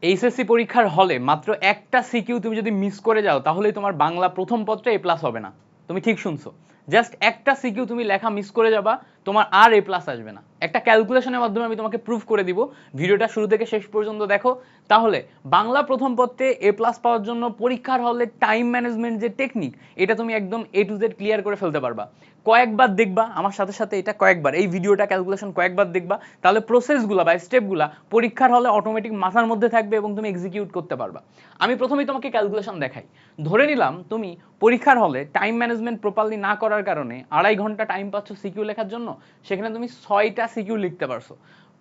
HSC পরীক্ষার হলে মাত্র একটা সিকিউ তুমি যদি মিস করে যাও তাহলেই তোমার বাংলা প্রথম পত্রে এ প্লাস হবে না। তুমি ঠিক শুনছো, জাস্ট একটা সিকিউ তুমি লেখা মিস করে যাবা, তোমার আর এ প্লাস আসবে না। একটা ক্যালকুলেশনের মাধ্যমে আমি তোমাকে প্রুফ করে দিব, ভিডিওটা শুরু থেকে শেষ পর্যন্ত দেখো। তাহলে বাংলা প্রথম পত্রে এ প্লাস পাওয়ার জন্য পরীক্ষার হলে টাইম ম্যানেজমেন্ট যে টেকনিক, এটা তুমি একদম এ টু জেড ক্লিয়ার করে ফেলতে পারবা। কয়েকবার দেখবা আমার সাথে সাথে, এটা কয়েকবার, এই ভিডিওটা ক্যালকুলেশন কয়েকবার দেখবা, তাহলে প্রসেসগুলো বা স্টেপগুলো পরীক্ষার হলে অটোমেটিক মাথার মধ্যে থাকবে এবং তুমি এক্সিকিউট করতে পারবা। আমি প্রথমেই তোমাকে ক্যালকুলেশন দেখাই। ধরে নিলাম তুমি পরীক্ষার হলে টাইম ম্যানেজমেন্ট প্রপারলি না করার কারণে 2.5 ঘন্টা টাইম পাচ্ছ সিকিউ লেখার জন্য, সেখানে তুমি 6টা সিকিউ লিখতে পারছো।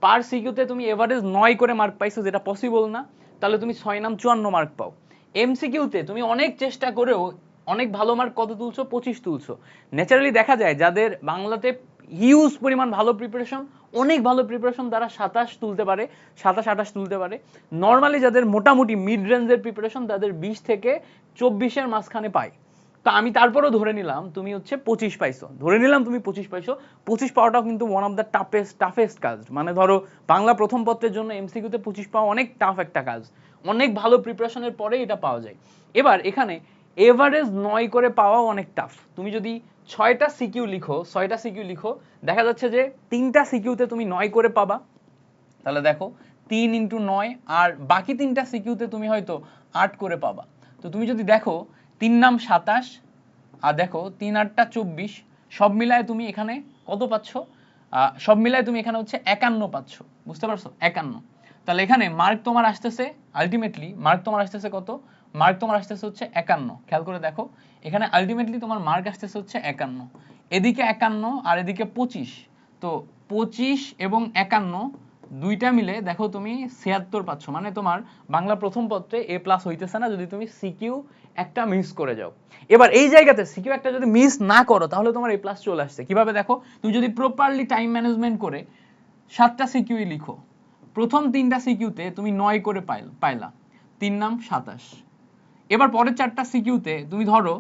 পার সিকিউতে তুমি এভারেজ 9 করে মার্ক পাইছো, যেটা পসিবল না, তাহলে তুমি 6 নাম 54 মার্ক পাও। এমসিকিউতে তুমি অনেক চেষ্টা করেও অনেক ভালো মার্ক কত তুলছো? 25 তুলছো। ন্যাচারালি দেখা যায় যাদের বাংলাতে হিউজ পরিমাণ ভালো প্রিপারেশন, অনেক ভালো প্রিপারেশন, তারা 27 তুলতে পারে, 27-28 তুলতে পারে। নর্মালি যাদের মোটামুটি মিড রেঞ্জের প্রিপারেশন, তাদের 20 থেকে 24-এর মাঝখানে পায়। তো আমি তারপরেও ধরে নিলাম তুমি হচ্ছে 25 পাইছো, ধরে নিলাম তুমি 25 পাইছো। 25 পাওয়াটাও কিন্তু ওয়ান অফ দ্য টাফেস্ট কাজ। মানে ধরো বাংলা প্রথম পত্রের জন্য এমসিকিউতে 25 পাওয়া অনেক টাফ একটা কাজ, অনেক ভালো প্রিপারেশনের পরে এটা পাওয়া যায়। এবার এখানে এভারেজ 9 করে পাওয়াও অনেক টাফ। তুমি যদি 6টা সিকিউ লিখো, 6টা সিকিউ লিখো, দেখা যাচ্ছে যে 3টা সিকিউতে তুমি 9 করে পাবা। তাহলে দেখো 3 ইন্টু 9, আর বাকি 3টা সিকিউতে তুমি হয়তো 8 করে পাবা। তো তুমি যদি দেখো 3 নাম 27, আর দেখো 3 8টা 24, সব মিলায় তুমি এখানে কত পাচ্ছ? সব মিলায় তুমি এখানে হচ্ছে 51 পাচ্ছ। বুঝতে পারছো? 51। তাহলে এখানে মার্ক তোমার আসতেছে, আলটিমেটলি মার্ক তোমার আসতেছে কত? মার্ক তোমার আসতেছে হচ্ছে 51। খেয়াল করে দেখো, এখানে আলটিমেটলি তোমার মার্ক আসতেছে হচ্ছে 51। এদিকে 51 আর এদিকে 25, তো 25 এবং 51 দুইটা মিলে দেখো তুমি 76 পাচ্ছ। মানে তোমার বাংলা প্রথম পত্রে এ প্লাস হইতেছে না যদি তুমি সিকিউ একটা মিস করে যাও। এবার এই জায়গাতে সিকিউ একটা যদি মিস না করো তাহলে তোমার এ প্লাস চলে আসছে কিভাবে দেখো, তুমি যদি প্রপারলি টাইম ম্যানেজমেন্ট করে 7টা সিকিউই লিখো, প্রথম 3টা সিকিউতে তুমি 9 করে পাইলা, 3 নাম 27। এবার পরের 4টা সিকিউতে তুমি ধরো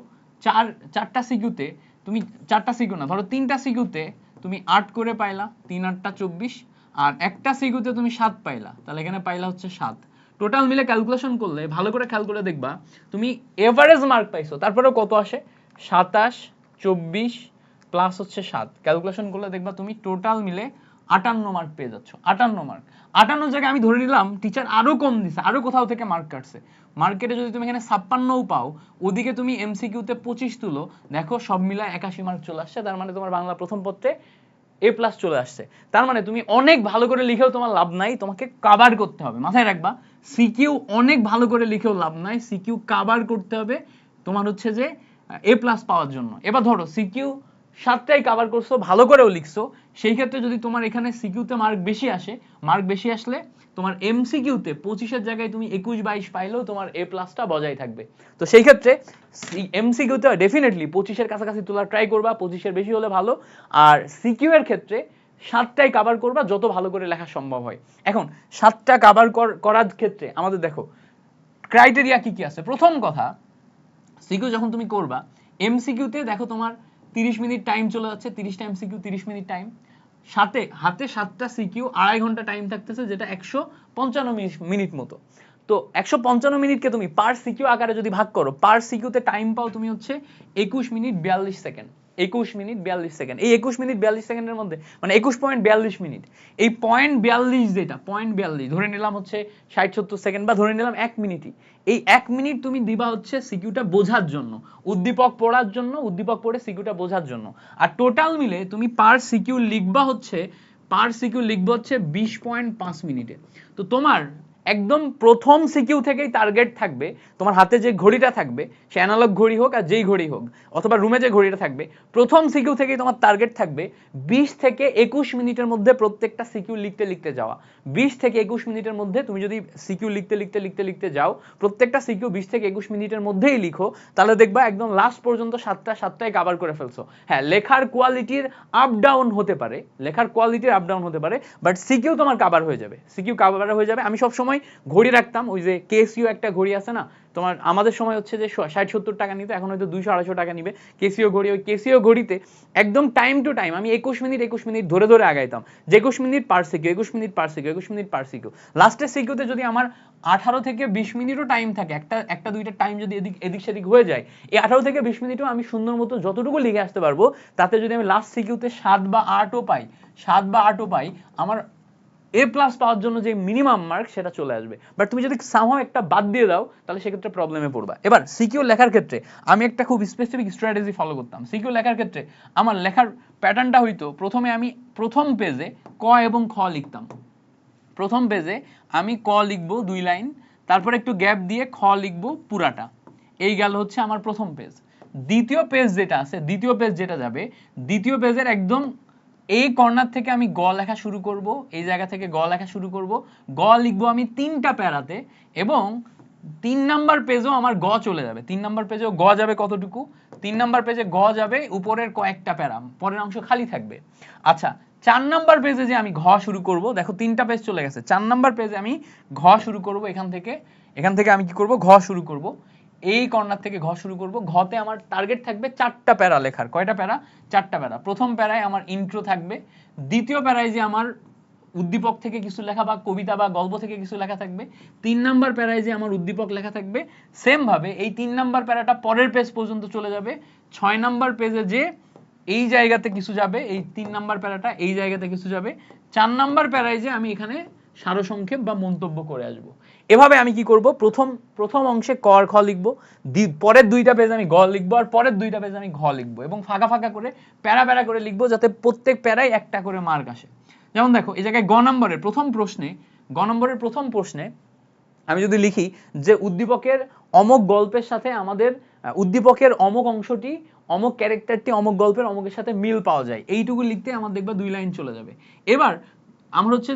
4টা সিকিউতে তুমি 4টা সিকিউ না, ধরো 3টা সিকিউতে তুমি 8 করে পাইলা, 3 8টা 24, আর একটা সিকিউতে তুমি 7 পাইলা, তাহলে এখানে পাইলা হচ্ছে 7। টোটাল মিলে ক্যালকুলেশন করলে ভালো করে খেয়াল করে দেখবা তুমি এভারেজ মার্ক পাইছো, তারপরে কত আসে? 27 24 প্লাস হচ্ছে 7, ক্যালকুলেশন করলে দেখবা তুমি টোটাল মিলে 58 মার্ক পেয়ে যাচ্ছ। 58 মার্ক, 58 জায়গায় আমি ধরে নিলাম টিচার আরো কম দিছে, আরো কোথাও থেকে মার্ক কাটছে। মার্কেটে যদি তুমি এখানে 56ও পাও, ওদিকে তুমি এমসিকিউতে 25 তুলো, দেখো সব মিলায় 81 মার্ক চলে আসছে। তার মানে তোমার বাংলা প্রথম পত্রে এ প্লাস চলে আসছে। তার মানে তুমি অনেক ভালো করে লিখেও তোমার লাভ নাই, তোমাকে কভার করতে হবে। মাথায় রাখবা, সিকিউ অনেক ভালো করে লিখেও লাভ নাই, সিকিউ কভার করতে হবে তোমার হচ্ছে যে এ প্লাস পাওয়ার জন্য। এবার ধরো সিকিউ 7টাই কভার করছো, ভালো করেও লিখছো, সেই ক্ষেত্রে যদি তোমার এখানে সিকিউতে মার্ক বেশি আসে, মার্ক বেশি আসলে তোমার এমসিকিউতে 25-এর জায়গায় তুমি 21-22 পাইলেও তোমার এ প্লাসটা বজায় থাকবে। তো সেই ক্ষেত্রে এমসিকিউতে ডেফিনেটলি 25-এর কাছাকাছি তোলার ট্রাই করবা, 25-এর বেশি হলে ভালো। আর সিকিউ এর ক্ষেত্রে 7টাই কভার করবা যত ভালো করে লেখা সম্ভব হয়। এখন 7টা কভার করার ক্ষেত্রে আমাদের দেখো ক্রাইটেরিয়া কি কি আছে। প্রথম কথা, সিকিউ যখন তুমি করবা, এমসিকিউতে দেখো তোমার 30 মিনিট টাইম চলে যাচ্ছে, 30টা এমসিকিউ 30 মিনিট টাইম, হাতে 7টা সিকিউ 2.5 ঘন্টা টাইম থাকতেছে, যেটা 155 মিনিট মতো। তো 155 মিনিটকে তুমি পার সিকিউ আকারে যদি ভাগ করো, পার সিকিউতে টাইম পাও তুমি হচ্ছে 21 মিনিট 42 সেকেন্ড। 21 মিনিট 42 সেকেন্ড, এই 21 মিনিট 42 সেকেন্ডের মধ্যে মানে 21.42 মিনিট, এই 0.42 যেটা 0.42 ধরে নিলাম হচ্ছে 60-70 সেকেন্ড, বা ধরে নিলাম 1 মিনিটই, এই 1 মিনিট তুমি দিবা হচ্ছে সিকিউটা বোঝার জন্য, উদ্দীপক পড়ার জন্য, উদ্দীপক পড়ে সিকিউটা বোঝার জন্য। আর টোটাল মিলে তুমি পার সিকিউ লিখবা হচ্ছে 20.5 মিনিটে। তো তোমার একদম প্রথম সিকিউ থেকেই টার্গেট থাকবে, তোমার হাতে যে ঘড়িটা থাকবে, সে অ্যানালগ ঘড়ি হোক আর যেই ঘড়ি হোক, অথবা রুমে যে ঘড়িটা থাকবে, প্রথম সিকিউ থেকেই তোমার টার্গেট থাকবে 20 থেকে 21 মিনিটের মধ্যে প্রত্যেকটা সিকিউ লিখতে লিখতে যাওয়া। 20 থেকে 21 মিনিটের মধ্যে তুমি যদি সিকিউ লিখতে যাও, প্রত্যেকটা সিকিউ 20 থেকে 21 মিনিটের মধ্যেই লিখো, তাহলে দেখবা একদম লাস্ট পর্যন্ত 7টায় কভার করে ফেলছো। হ্যাঁ, লেখার কোয়ালিটির আপ ডাউন হতে পারে, বাট সিকিউ তোমার কভার হয়ে যাবে, সিকিউ কভার হয়ে যাবে। আমি সব সময় ঘড়ি রাখতাম, ওই যে কেসইউ একটা ঘড়ি আছে না, তোমার আমাদের সময় হচ্ছে যে 60-70 টাকা নিতে, এখন হয়তো 200-250 টাকা নিবে। কেসিও ঘড়ি, ওই কেসিও ঘড়িতে একদম টাইম টু টাইম আমি 21 মিনিট ধরে ধরে আগাইতাম, যে 21 মিনিট পার সিকিউ, 21 মিনিট পার সিকিউ, 21 মিনিট পার সিকিউ। লাস্টের সিকিউতে যদি আমার 18 থেকে 20 মিনিটও টাইম থাকে, একটা দুইটা টাইম যদি এদিক সেদিক হয়ে যায়, এই 18 থেকে 20 মিনিটও আমি সুন্দর মতো যতটুকু লিখে আসতে পারবো, তাতে যদি আমি লাস্ট সিকিউতে 7 বা 8ও পাই, আমার এ প্লাস পাওয়ার জন্য যে মিনিমাম মার্ক সেটা চলে আসবে। বাট তুমি যদি সামহাও একটা বাদ দিয়ে দাও, তাহলে সেক্ষেত্রে প্রবলেমে পড়বা। এবার সিকিউ লেখার ক্ষেত্রে আমি একটা খুব স্পেসিফিক স্ট্র্যাটেজি ফলো করতাম। সিকিউ লেখার ক্ষেত্রে আমার লেখার প্যাটার্নটা হইতো, প্রথমে আমি প্রথম পেজে ক এবং খ লিখতাম। প্রথম পেজে আমি ক লিখবো 2 লাইন, তারপর একটু গ্যাপ দিয়ে খ লিখবো পুরাটা। এই গেল হচ্ছে আমার প্রথম পেজ। দ্বিতীয় পেজ যেটা যাবে, দ্বিতীয় পেজের একদম এই কর্নার থেকে আমি গ লেখা শুরু করব, এই জায়গা থেকে গ লেখা শুরু করব। গ লিখবো আমি 3টা প্যারাতে, এবং 3 নাম্বার পেজেও আমার গ চলে যাবে। 3 নাম্বার পেজেও গ যাবে কতটুকু? 3 নাম্বার পেজে গ যাবে উপরের কয়েকটা প্যারা, পরের অংশ খালি থাকবে। আচ্ছা, 4 নাম্বার পেজে যে আমি ঘ শুরু করব, দেখো 3টা পেজ চলে গেছে, 4 নাম্বার পেজে আমি ঘ শুরু করব। এখান থেকে আমি কি করব? ঘ শুরু করব। এই কর্নার থেকে ঘ শুরু করব। ঘতে আমার টার্গেট থাকবে 4টা প্যারা লেখার। কয়টা প্যারা? 4টা প্যারা। প্রথম প্যারায় আমার ইন্ট্রো থাকবে, দ্বিতীয় প্যারায় যে আমার উদ্দীপক থেকে কিছু লেখা বা কবিতা বা গল্প থেকে কিছু লেখা থাকবে, 3 নাম্বার প্যারায় যে আমার উদ্দীপক লেখা থাকবে। সেম ভাবে এই 3 নাম্বার প্যারাটা পরের পেজ পর্যন্ত চলে যাবে। 6 নাম্বার পেজে যে এই জায়গাতে কিছু যাবে, এই 3 নাম্বার প্যারাটা এই জায়গাতে কিছু যাবে। 4 নাম্বার প্যারায় যে আমি এখানে সারসংক্ষেপ বা মন্তব্য করে আসব। এভাবে আমি কি করব? প্রথম অংশে ক আর খ লিখব, পরের 2টা পেজ আমি গ লিখবো, আর পরের 2টা পেজ আমি ঘ লিখবো, এবং ফাঁকা ফাঁকা করে প্যারা করে লিখবো, যাতে প্রত্যেক প্যারায় একটা করে মার্ক আসে। যেমন দেখো এই জায়গায় গ নম্বরের প্রথম প্রশ্নে আমি যদি লিখি যে উদ্দীপকের অমুক গল্পের সাথে আমাদের উদ্দীপকের অমুক অংশটি, অমুক ক্যারেক্টারটি অমুক গল্পের অমুকের সাথে মিল পাওয়া যায়, এইটুকু লিখতে আমার দেখবা 2 লাইন চলে যাবে। এবার আমরা হচ্ছে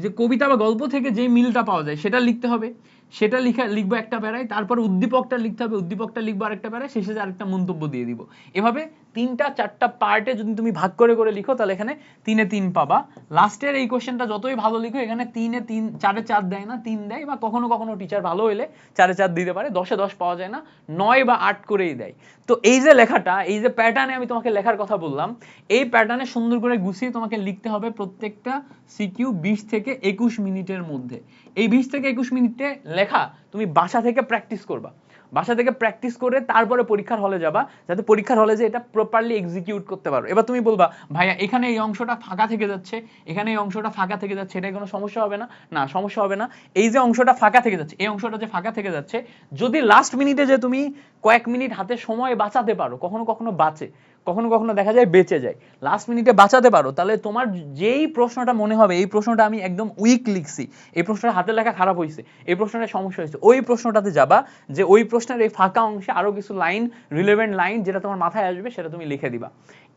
যে কবিতা বা গল্প থেকে যে মিলটা পাওয়া যায় সেটা লিখতে হবে, সেটা লিখবো একটা প্যারায়, তারপর উদ্দীপকটা লিখতে হবে, উদ্দীপকটা লিখবো আরেকটা প্যারায়, শেষে আরেকটা মন্তব্য দিয়ে দিব। এভাবে 3টা-4টা পার্টে যদি তুমি ভাগ করে করে লিখো, তাহলে এখানে 3-এ 3 পাবা। লাস্টের এই কোশ্চেনটা যতই ভালো লিখো, এখানে 3-এ 3, 4-এ 4 দেয় না, 3 দেয়, বা কখনো কখনো টিচার ভালো হইলে 4-এ 4 দিতে পারে, 10-এ 10 পাওয়া যায় না, 9 বা 8 করেই দেয়। তো এই যে লেখাটা, এই যে প্যাটার্নে আমি তোমাকে লেখার কথা বললাম, এই প্যাটার্নে সুন্দর করে গুছিয়ে তোমাকে লিখতে হবে প্রত্যেকটা সিকিউ 20 থেকে 21 মিনিটের মধ্যে। এই 20 থেকে 21 মিনিটে লেখা তুমি বাসা থেকে প্র্যাকটিস করবা। বাসা থেকে প্র্যাকটিস করে তারপরে পরীক্ষার হলে যাবা, যাতে পরীক্ষার হলে যে এটা প্রপারলি এক্সিকিউট করতে পারো। এবার তুমি বলবা, ভাইয়া এখানে এই অংশটা ফাঁকা থেকে যাচ্ছে, এখানে এই অংশটা ফাঁকা থেকে যাচ্ছে, এটা কোনো সমস্যা হবে না? না, সমস্যা হবে না। এই যে অংশটা ফাঁকা থেকে যাচ্ছে, এই অংশটা যে ফাঁকা থেকে যাচ্ছে, যদি লাস্ট মিনিটে যে তুমি কয়েক মিনিট হাতে সময় বাঁচাতে পারো, কখনো কখনো বাঁচে, কখনো কখনো দেখা যায় বেঁচে যায়, লাস্ট মিনিটে বাঁচাতে পারো, তাহলে তোমার যেই প্রশ্নটা মনে হবে এই প্রশ্নটা আমি একদম উইক লিখছি, এই প্রশ্নটা হাতে লেখা খারাপ হয়েছে, এই প্রশ্নটা সমস্যা হয়েছে, ওই প্রশ্নটাতে যাবা, যে ওই প্রশ্নের এই ফাঁকা অংশে আরো কিছু লাইন, রিলেভেন্ট লাইন যেটা তোমার মাথায় আসবে, সেটা তুমি লিখে দিবা।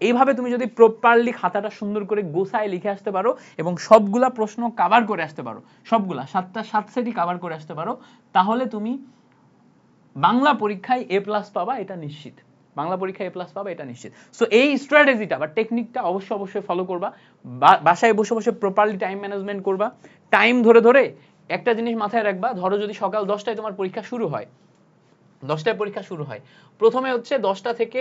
এইভাবে তুমি যদি প্রপারলি খাতাটা সুন্দর করে গোছায় লিখে আসতে পারো, এবং সবগুলা প্রশ্ন কভার করে আসতে পারো, সবগুলা 7 সেটই কভার করে আসতে পারো, তাহলে তুমি বাংলা পরীক্ষায় এ প্লাস পাবা, এটা নিশ্চিত। বাংলা পরীক্ষায় এ প্লাস পাবা, এটা নিশ্চিত। সো এই স্ট্র্যাটেজিটা বা টেকনিকটা অবশ্যই ফলো করবা। বাসায় বসে বসে প্রপারলি টাইম ম্যানেজমেন্ট করবা। টাইম ধরে ধরে একটা জিনিস মাথায় রাখবা, ধরো যদি সকাল 10টায় তোমার পরীক্ষা শুরু হয়, 10টায় পরীক্ষা শুরু হয়, প্রথমে হচ্ছে 10টা থেকে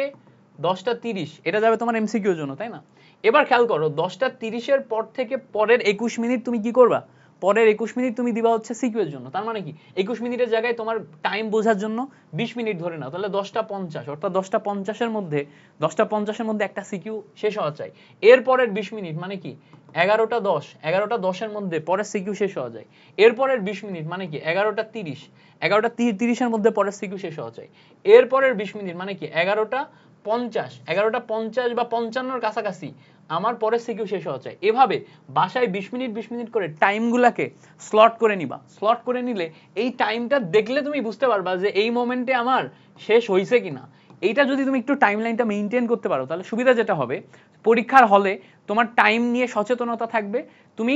10টা 30 এটা যাবে তোমার এমসিকিউর জন্য, তাই না? এবার খেয়াল করো, 10টা 30-এর পর থেকে পরের 21 মিনিট তুমি কি করবা? পরের 21 মিনিট তুমি দিবা হচ্ছে সিকিউ এর জন্য। তার মানে কি, 21 মিনিটের জায়গায় তোমার টাইম বোঝার জন্য 20 মিনিট ধরে নাও, তাহলে 10টা 50, অর্থাৎ 10টা 50-এর মধ্যে একটা সিকিউ শেষ হওয়া চাই। এর পরের 20 মিনিট মানে কি, 11টা 10 মধ্যে পরের সিকিউ শেষ হওয়া যায়। এর পরের 20 মিনিট মানে কি, 11টা 30 মধ্যে পরের সিকিউ শেষ হওয়া চাই। এর পরের 20 মিনিট মানে কি, 11টা 50 বা 55-এর কাছাকাছি আমার পরের সিকিউ শেষ হওয়া চাই। এভাবে বাসায় 20 মিনিট করে টাইমগুলোকে স্লট করে নিবা। স্লট করে নিলে এই টাইমটা দেখলে তুমি বুঝতে পারবা যে এই মোমেন্টে আমার শেষ হয়েছে কিনা। এইটা যদি তুমি একটু টাইমলাইনটা মেইনটেইন করতে পারো, তাহলে সুবিধা যেটা হবে, পরীক্ষার হলে তোমার টাইম নিয়ে সচেতনতা থাকবে, তুমি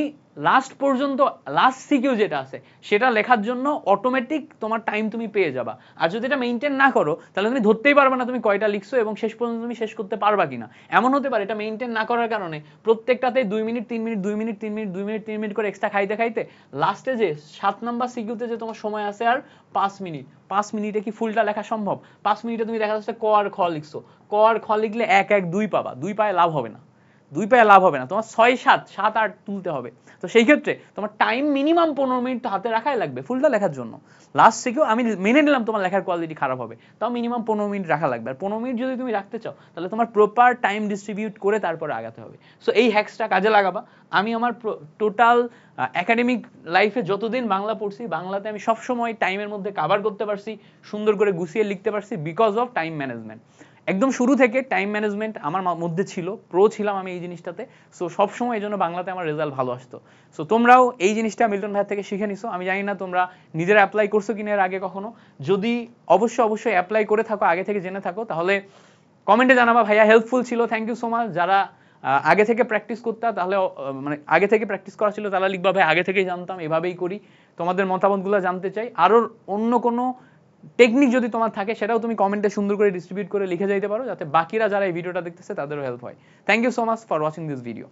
লাস্ট পর্যন্ত লাস্ট সিকিউ যেটা আছে সেটা লেখার জন্য অটোমেটিক তোমার টাইম তুমি পেয়ে যাবা। আর যদি এটা মেইনটেইন না করো তাহলে তুমি ধরতেই পারবে না তুমি কয়টা লিখছো এবং শেষ পর্যন্ত তুমি শেষ করতে পারবা কিনা। এমন হতে পারে এটা মেইনটেইন না করার কারণে প্রত্যেকটাতে 2 minute 3 minute 2 minute 3 minute 2 minute 3 minute করে এক্সট্রা খাইতে খাইতে লাস্টে যে 7 নাম্বার সিকিউতে যে তোমার সময় আছে আর 5 মিনিট, 5 মিনিটে কি ফুলটা লেখা সম্ভব? 5 মিনিটে তুমি দেখা যাচ্ছে ক আর খ লিখছো, ক আর খ লিখলে 1 1 2 পাবা, 2 পায়ে লাভ হবে না, 2 পায়ে লাভ হবে না, তোমার 6 7 7 8 তুলতে হবে। তো সেই ক্ষেত্রে তোমার টাইম মিনিমাম 15 মিনিট হাতে রাখাই লাগবে ফুলটা লেখার জন্য। লাস্ট সিকিউ আমি মেনে নিলাম তোমার লেখার কোয়ালিটি খারাপ হবে, তাও মিনিমাম 15 মিনিট রাখা লাগবে। আর 15 মিনিট যদি তুমি রাখতে চাও তাহলে তোমার প্রপার টাইম ডিস্ট্রিবিউট করে তারপরে আগাতে হবে। সো এই হ্যাক্সটা কাজে লাগাবা। আমি আমার টোটাল একাডেমিক লাইফে যতদিন বাংলা পড়ছি, বাংলাতে আমি সবসময় টাইমের মধ্যে কাভার করতে পারছি, সুন্দর করে গুছিয়ে লিখতে পারছি বিকজ অফ টাইম ম্যানেজমেন্ট। একদম শুরু থেকে টাইম ম্যানেজমেন্ট আমার মধ্যে ছিল, প্রো ছিলাম আমি এই জিনিসটাতে। সো সবসময় এই জন্য বাংলাতে আমার রেজাল্ট ভালো আসতো। সো তোমরাও এই জিনিসটা মিল্টন ভাইয়ের থেকে শিখে নিছো। আমি জানি না তোমরা নিজেরা অ্যাপ্লাই করছো কিনা এর আগে কখনো, যদি অবশ্যই অ্যাপ্লাই করে থাকো, আগে থেকে জেনে থাকো, তাহলে কমেন্টে জানাবা ভাইয়া হেল্পফুল ছিল, থ্যাংক ইউ সো মাচ। যারা আগে থেকে প্র্যাকটিস করতে তাহলে মানে আগে থেকে প্র্যাকটিস করা ছিল তারা লিখবা ভাই আগে থেকেই জানতাম, এভাবেই করি। তোমাদের মতামতগুলো জানতে চাই। আরও অন্য কোনো টেকনিক যদি তোমার থাকে সেটাও তুমি কমেন্টে সুন্দর করে ডিস্ট্রিবিউট করে লিখে যাইতে পারো, যাতে বাকিরা যারা এই ভিডিওটা দেখতেছে তাদেরও হেল্প হয়। Thank you so much for watching this video.